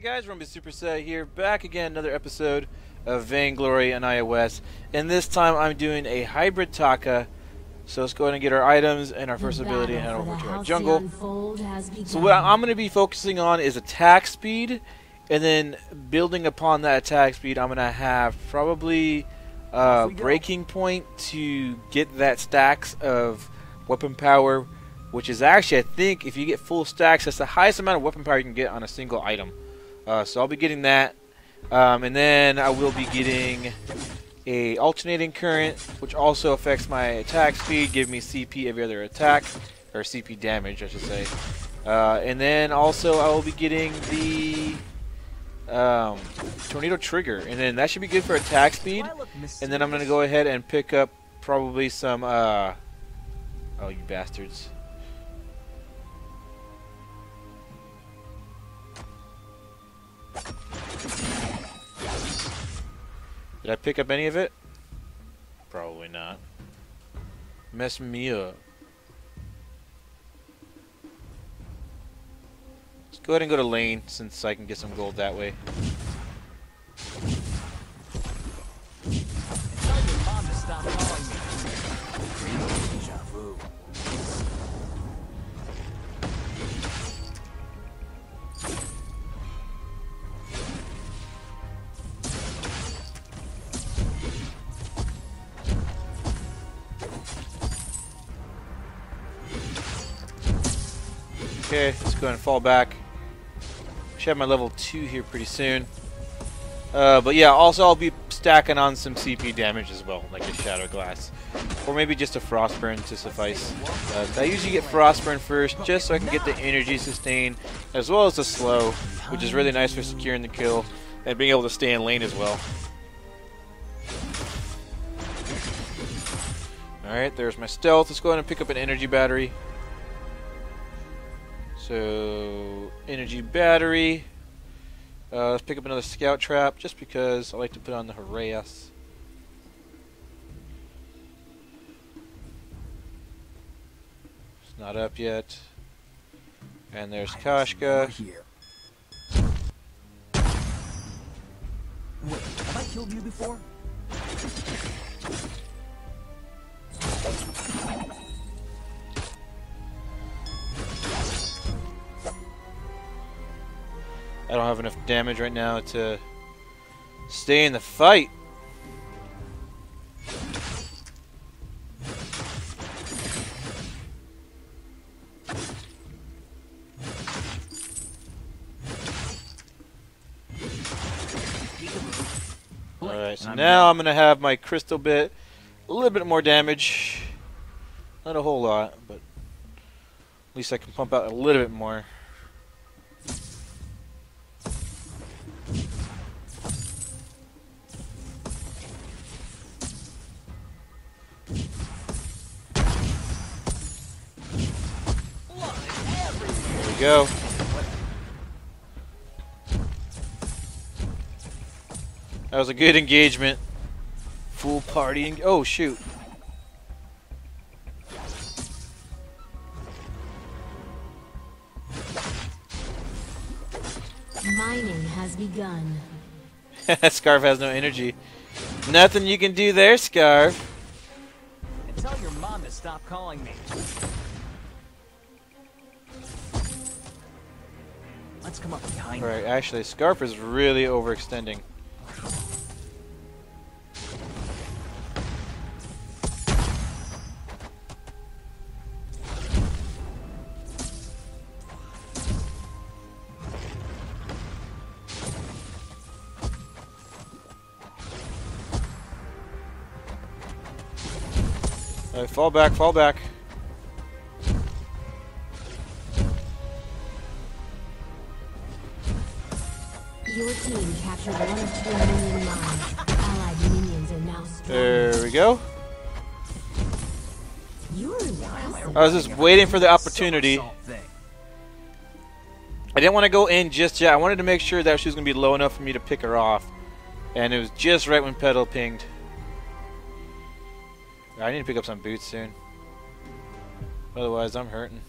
guys, Rumblysuperset here, back again, another episode of Vainglory on iOS. And this time I'm doing a hybrid Taka. So let's go ahead and get our items and our first ability and head over to our jungle. So what I'm going to be focusing on is attack speed, and then building upon that attack speed, I'm going to have probably breaking point to get that stacks of weapon power, which is actually, I think, if you get full stacks, that's the highest amount of weapon power you can get on a single item. So I'll be getting that, and then I will be getting a alternating current, which also affects my attack speed, give me CP every other attack, or CP damage, I should say. And then also I will be getting the tornado trigger, and then that should be good for attack speed. And then I'm gonna go ahead and pick up probably some. Oh, you bastards! Did I pick up any of it? Probably not. Mess me up. Let's go ahead and go to lane since I can get some gold that way. Okay, let's go ahead and fall back. Should have my level 2 here pretty soon. But yeah, also I'll be stacking on some CP damage as well, like a Shadow Glass. Or maybe just a Frostburn to suffice. I usually get Frostburn first, just so I can get the energy sustain, as well as the slow, which is really nice for securing the kill, and being able to stay in lane as well. Alright, there's my stealth. Let's go ahead and pick up an energy battery. So, energy battery. Let's pick up another scout trap, just because I like to put on the harass. It's not up yet. And there's Koska. Wait, have I killed you before? I don't have enough damage right now to stay in the fight. Alright, so now I'm going to have my crystal bit, a little bit more damage. Not a whole lot, but at least I can pump out a little bit more. Go. That was a good engagement. Full party. Oh shoot. Mining has begun. Skaarf has no energy. Nothing you can do there, Skaarf. And tell your mom to stop calling me. Let's come up behind. Alright, actually, Skaarf is really overextending. Alright, fall back, fall back. Your team captured one of 2 minion mines. Allied minions are now strong. There we go. You're impressive. I was just waiting for the opportunity. I didn't want to go in just yet. I wanted to make sure that she was going to be low enough for me to pick her off. And it was just right when Petal pinged. I need to pick up some boots soon. Otherwise, I'm hurting.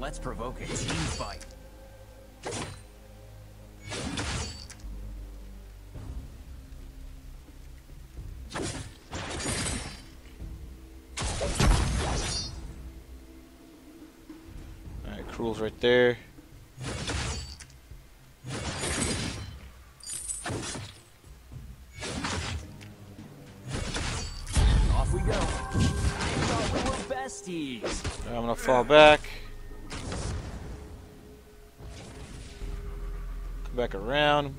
Let's provoke a team fight. Alright, Krul's right there. Off we go. I thought we were besties. I'm gonna fall back. Come back around.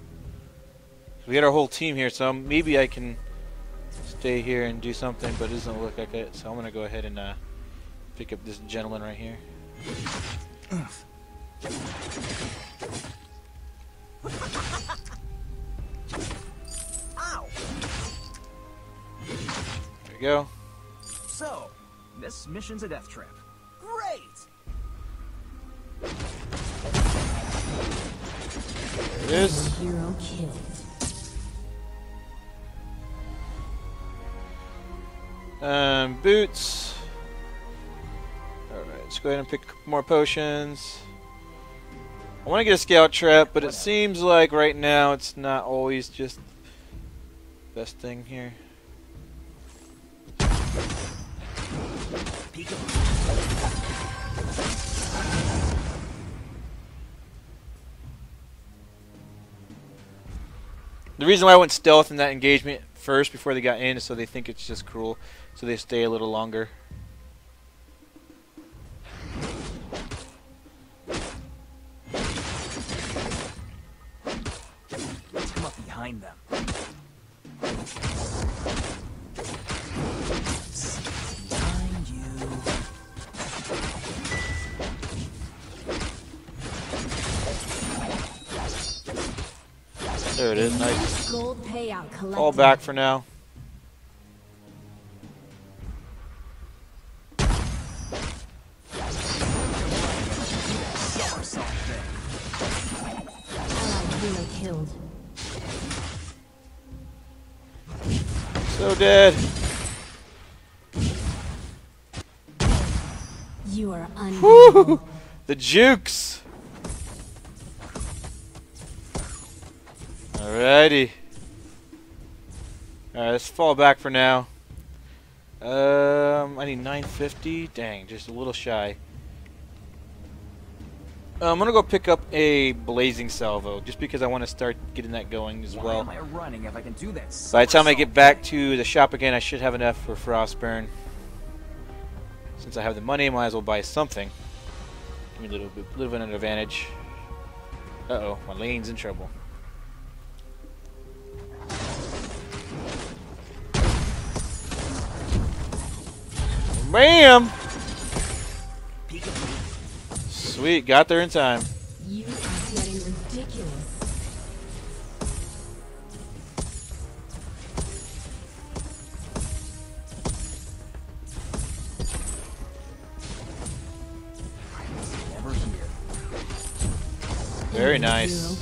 We got our whole team here, so maybe I can stay here and do something, but it doesn't look like it. So I'm gonna go ahead and pick up this gentleman right here. Ow! There we go. So, this mission's a death trap. Great! There it is. Hero killed. Boots. Alright, let's go ahead and pick a couple more potions. I want to get a scout trap, but it seems like right now it's not always just the best thing here. The reason why I went stealth in that engagement first before they got in is so they think it's just Krul, so they stay a little longer. Let's come up behind them. Behind you. There it is, nice. Gold payout collected. All back for now. Allied hero killed. So dead. You are unbeatable. Woo! The jukes. Alrighty. Alright, let's fall back for now. I need 950. Dang, just a little shy. I'm gonna go pick up a blazing salvo just because I want to start getting that going as well. Why am I running if I can do that? By the time I get back to the shop again, I should have enough for Frostburn. Since I have the money, I might as well buy something. Give me a little bit of an advantage. Uh-oh, my lane's in trouble. Bam! Sweet, got there in time. You are getting ridiculous. Never here. Very nice.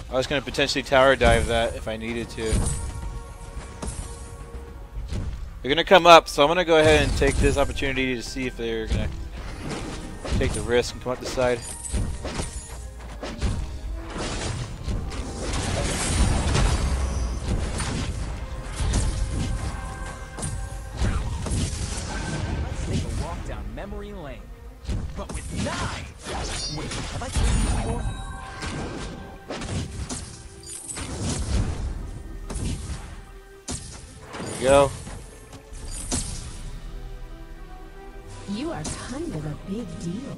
I was going to potentially tower dive that if I needed to. They're going to come up, so I'm going to go ahead and take this opportunity to see if they're going to take the risk and come up the side. Let's take a walk down memory lane. But with knives! Wait, have I played you before? There we go. You are kind of a big deal.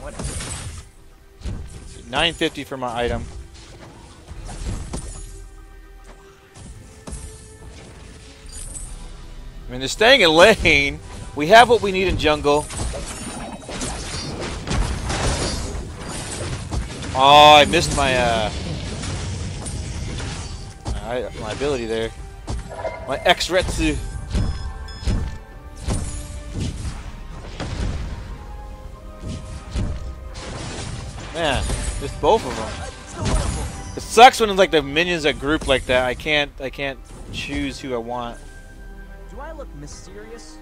Whatever. 950 for my item. I mean, they're staying in lane. We have what we need in jungle. Oh, I missed my my ability there. My X-Retsu. Man, just both of them. It sucks when like the minions are grouped like that. I can't choose who I want. Do I look mysterious?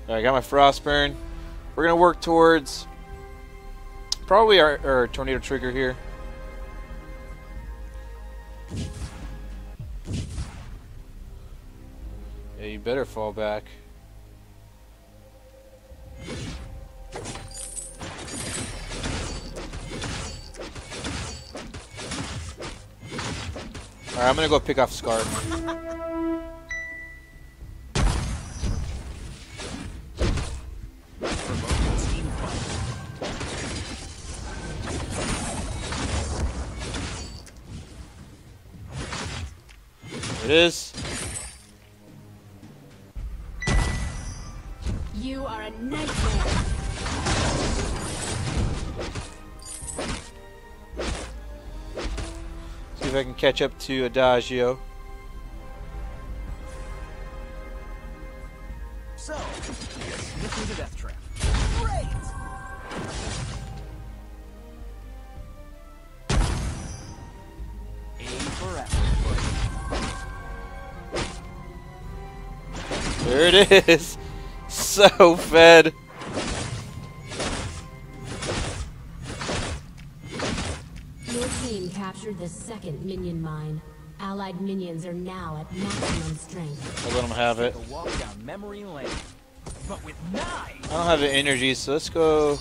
Alright, I got my Frostburn. We're gonna work towards probably our tornado trigger here. Yeah, you better fall back. Alright, I'm gonna go pick off Skaarf. There it is. You are a nightmare. See if I can catch up to Adagio. So, slip through the death trap. Great! A for effort. There it is. So fed. Your team captured the second minion mine. Allied minions are now at maximum strength. I'll let them have it. Take a walk down memory lane, but with knives. I don't have the energy, so let's go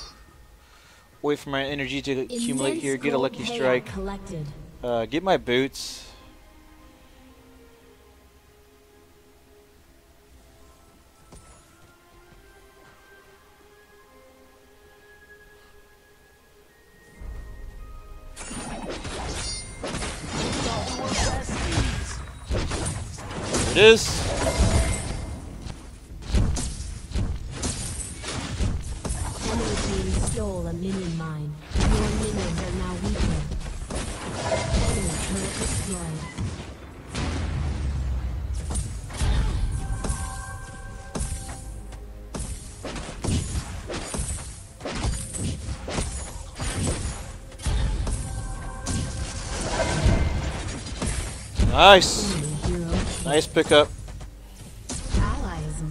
wait for my energy to accumulate Immense here. Get a gold lucky payout strike. collected. Get my boots. There it is. Enemy team stole a minion mine. Your minions are now weaker. Enemy turret destroyed. Nice. Enemy hero Nice pickup. allies.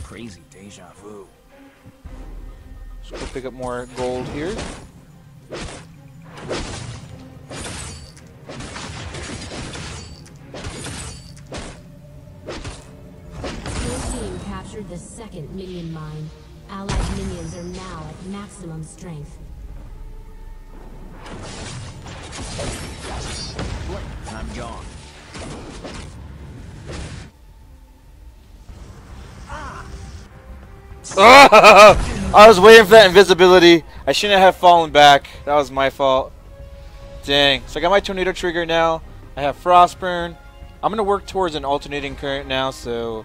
Crazy deja vu. Let's go pick up more gold here. Your team captured the second minion mine. Allied minions are now at maximum strength. Blink, I'm gone. I was waiting for that invisibility. I shouldn't have fallen back. That was my fault. Dang. So I got my tornado trigger now. I have Frostburn. I'm going to work towards an alternating current now, so I'm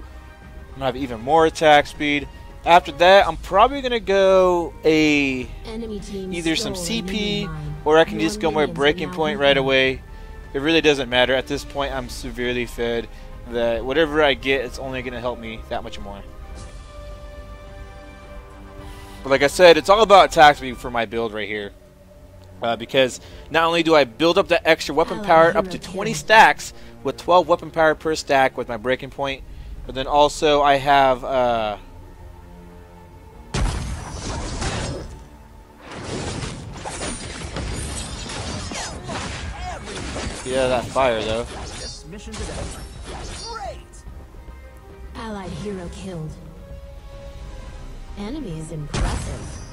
going to have even more attack speed. After that, I'm probably going to go Enemy team either some stole a CP, minion mine. or I can Your just go my minions are breaking now point weaker. right away. It really doesn't matter. At this point, I'm severely fed. That whatever I get, it's only going to help me that much more. But like I said, it's all about attack speed for my build right here. Because not only do I build up that extra weapon power up to 20 stacks with 12 weapon power per stack with my breaking point, but then also I have yeah, that fire though. This mission to death. Great! Allied hero killed. Enemy is impressive.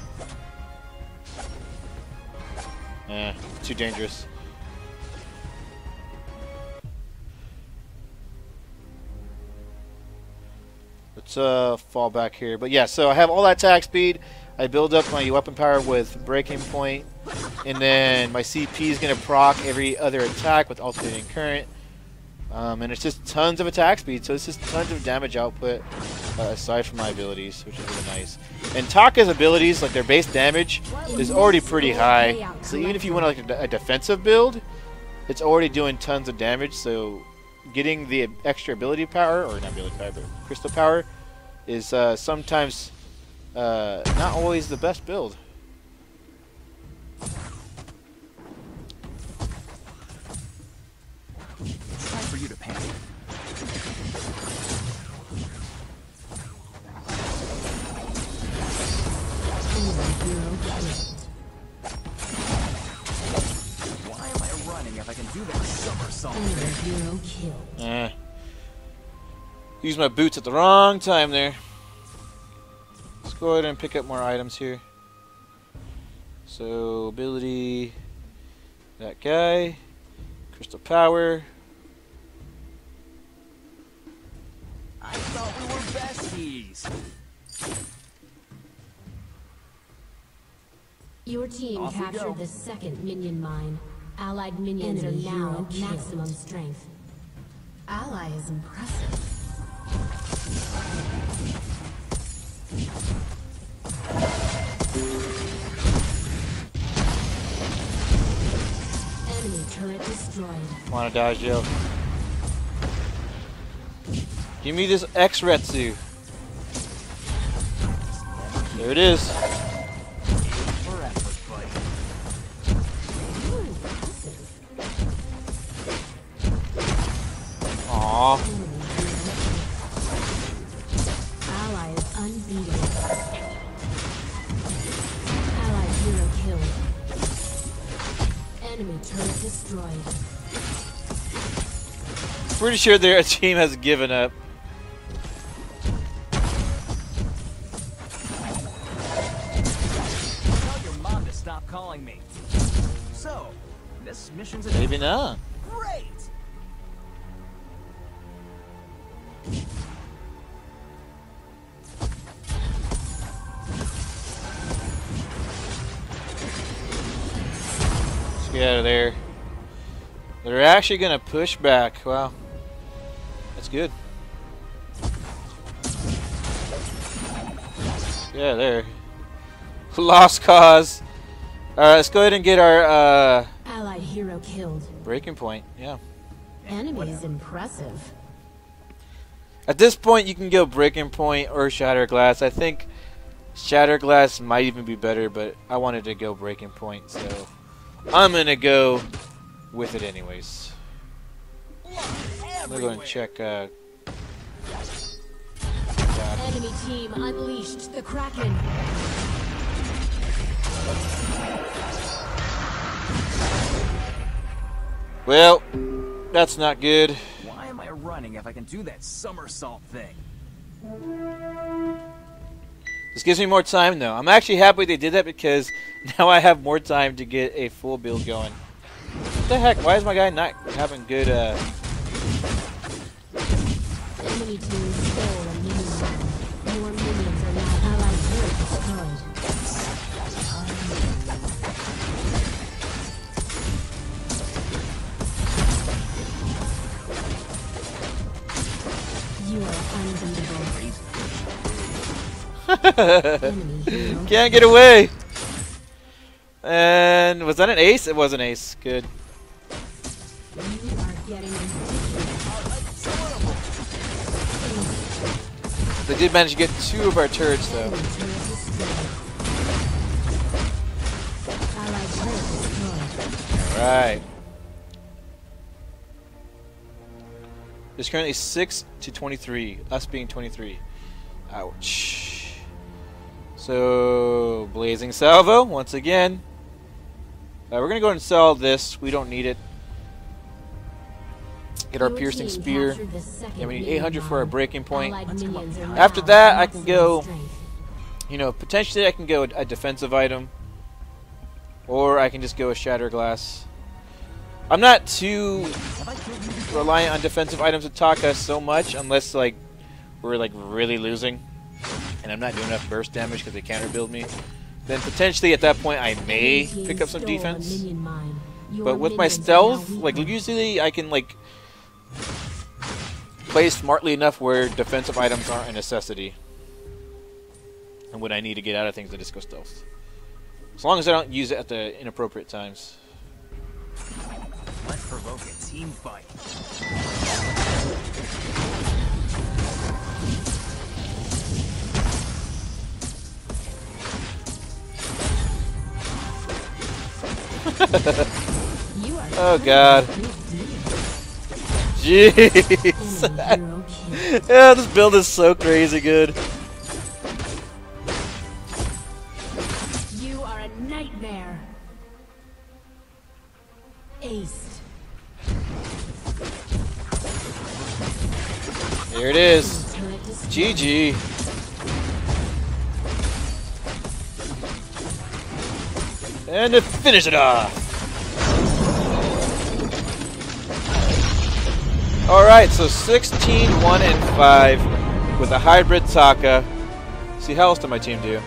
Too dangerous. Let's fall back here. But yeah, so I have all that attack speed. I build up my weapon power with breaking point, and then my CP is gonna proc every other attack with alternating current. And it's just tons of attack speed, so it's just tons of damage output aside from my abilities, which is really nice. And Taka's abilities, like their base damage, is already pretty high. So even if you want like a defensive build, it's already doing tons of damage. So getting the extra ability power, or not ability power, but crystal power, is sometimes not always the best build. hero killed. Use my boots at the wrong time there. Let's go ahead and pick up more items here. So, ability, that guy, crystal power. I thought we were besties. Your team Off we go. captured the second minion mine. Allied minions are now at maximum strength. Ally is impressive. Enemy turret destroyed. Come on, Adagio. Give me this X-Retsu. There it is. For effort, buddy. Aww. Ally is unbeatable. Allied hero killed. Enemy turret destroyed. Pretty sure their team has given up. Tell your mom to stop calling me. So, this mission's a Maybe not. great. Let's get out of there. They're actually gonna push back. Wow. That's good. Yeah, there. Lost cause. Alright, let's go ahead and get our Allied hero killed. breaking point. Yeah. Enemy is impressive. At this point, you can go breaking point or shatter glass. I think shatter glass might even be better, but I wanted to go breaking point, so I'm gonna go with it anyways. I'm gonna go and check. Enemy team unleashed the Kraken. Well, that's not good. Why am I running if I can do that somersault thing? This gives me more time, though. I'm actually happy they did that because now I have more time to get a full build going. What the heck? Why is my guy not having good, Enemy team stole a minion mine. Your minions are now allied turret destroyed. You are unbeatable. Enemy hero. Can't get away! And was that an ace? It was an ace. Good. You are getting ridiculous. They did manage to get 2 of our turrets, though. Enemy turret destroyed. Allied turret destroyed. Alright. There's currently 6 to 23. Us being 23. Ouch. So, Blazing Salvo, once again. We're going to go and sell this. We don't need it. Get our Your Piercing team Spear. captured the second And we need minion 800 for our mine. breaking point. Allied minions are now After that, I can maximum go, strength. you know, potentially I can go a defensive item. Or I can just go a Shatter Glass. I'm not too reliant on defensive items with Taka so much, unless, like, we're, like, really losing. And I'm not doing enough burst damage because they counter build me. Then potentially at that point I may Enemy team pick up some stole a defense. minion mine. Your But with my minions are now stealth, weakened. like usually I can like play smartly enough where defensive items aren't a necessity. And when I need to get out of things, I just go stealth. As long as I don't use it at the inappropriate times. Let's provoke a team fight. You are Oh god. big deal. Jeez. Enemy hero killed. Yeah, this build is so crazy good. You are a nightmare. Aced. Here it is. Turret destroyed. GG. And to finish it off. Alright, so 16, 1, and 5 with a hybrid Taka. See, how else did my team do?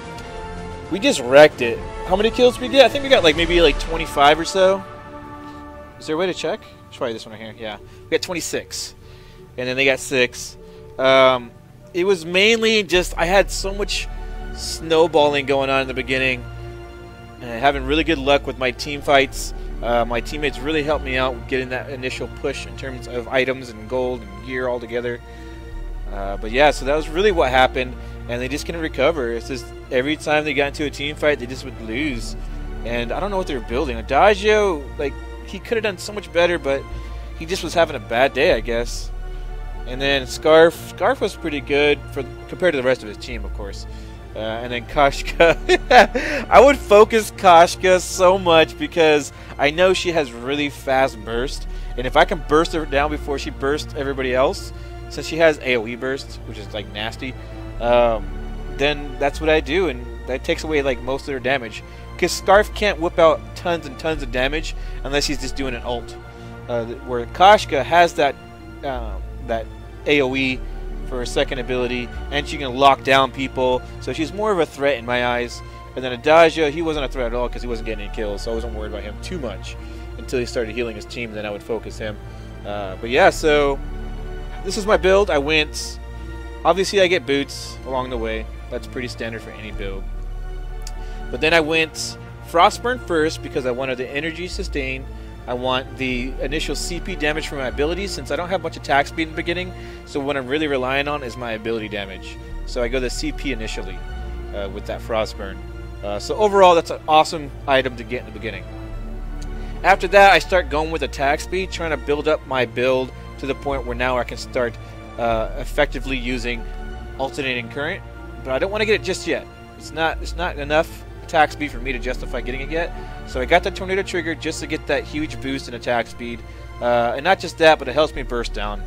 We just wrecked it. How many kills did we get? I think we got like maybe like 25 or so. Is there a way to check? Let's try this one right here. Yeah. We got 26. And then they got 6. It was mainly just I had so much snowballing going on in the beginning. And having really good luck with my team fights. My teammates really helped me out with getting that initial push in terms of items and gold and gear all together. But yeah, so that was really what happened. And they just couldn't recover. It's just every time they got into a team fight, they just would lose. And I don't know what they were building. Adagio, like, he could have done so much better, but he just was having a bad day, I guess. And then Skaarf was pretty good compared to the rest of his team, of course. And then Koska. I would focus Koska so much because I know she has really fast burst. And if I can burst her down before she bursts everybody else, since she has AoE burst, which is like nasty, then that's what I do, and that takes away like most of their damage. Because Skaarf can't whip out tons and tons of damage unless he's just doing an ult. Where Koska has that that AoE for her second ability, and she can lock down people, so she's more of a threat in my eyes. And then Adagio, he wasn't a threat at all because he wasn't getting any kills, so I wasn't worried about him too much until he started healing his team. Then I would focus him. But yeah, so this is my build. I went. Obviously, I get boots along the way. That's pretty standard for any build. But then I went Frostburn first because I wanted the energy sustain. I want the initial CP damage from my abilities since I don't have much attack speed in the beginning. So what I'm really relying on is my ability damage. So I go the CP initially with that Frostburn. So overall, that's an awesome item to get in the beginning. After that, I start going with attack speed, trying to build up my build to the point where now I can start effectively using alternating current. But I don't want to get it just yet. It's not enough attack speed for me to justify getting it yet. So I got the tornado trigger just to get that huge boost in attack speed. And not just that, but it helps me burst down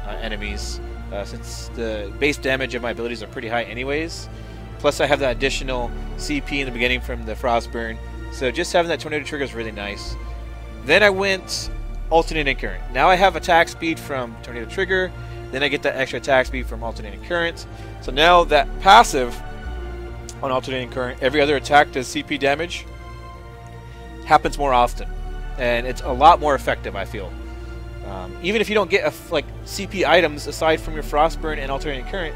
enemies. Since the base damage of my abilities are pretty high anyways. Plus I have that additional CP in the beginning from the Frostburn. So just having that tornado trigger is really nice. Then I went alternating current. Now I have attack speed from tornado trigger. Then I get that extra attack speed from alternating current. So now that passive on alternating current, every other attack does CP damage, happens more often. And it's a lot more effective, I feel. Even if you don't get like CP items aside from your Frostburn and alternating current,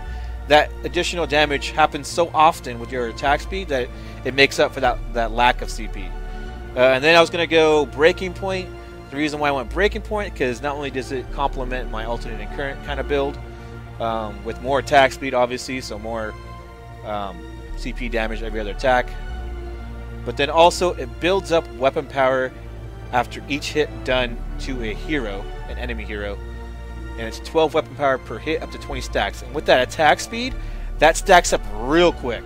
that additional damage happens so often with your attack speed that it makes up for that lack of CP. And then I was going to go Breaking Point. The reason why I went Breaking Point, because not only does it complement my alternating current kind of build, with more attack speed obviously, so more CP damage every other attack, but then also it builds up weapon power after each hit done to a hero, an enemy hero, and it's 12 weapon power per hit up to 20 stacks. And with that attack speed, that stacks up real quick,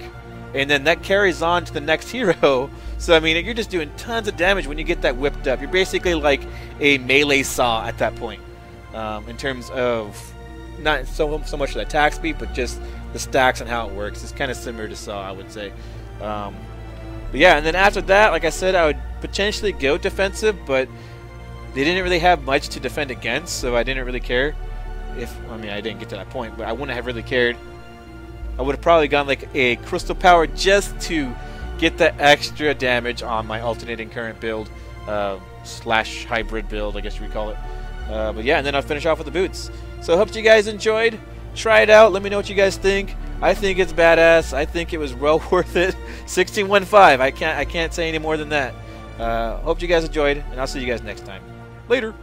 and then that carries on to the next hero. So I mean, you're just doing tons of damage when you get that whipped up. You're basically like a melee Saw at that point, in terms of not so much the attack speed, but just the stacks and how it works. It's kind of similar to Saw, I would say. But yeah, and then after that, like I said, I would potentially go defensive, but they didn't really have much to defend against, so I didn't really care. I mean, I didn't get to that point, but I wouldn't have really cared. I would have probably gone like a crystal power just to get that extra damage on my alternating current build, slash hybrid build, I guess you would call it. But yeah, and then I'll finish off with the boots. So I hope you guys enjoyed. Try it out. Let me know what you guys think. I think it's badass. I think it was well worth it. 16-1-5. I can't say any more than that. Hope you guys enjoyed, and I'll see you guys next time. Later.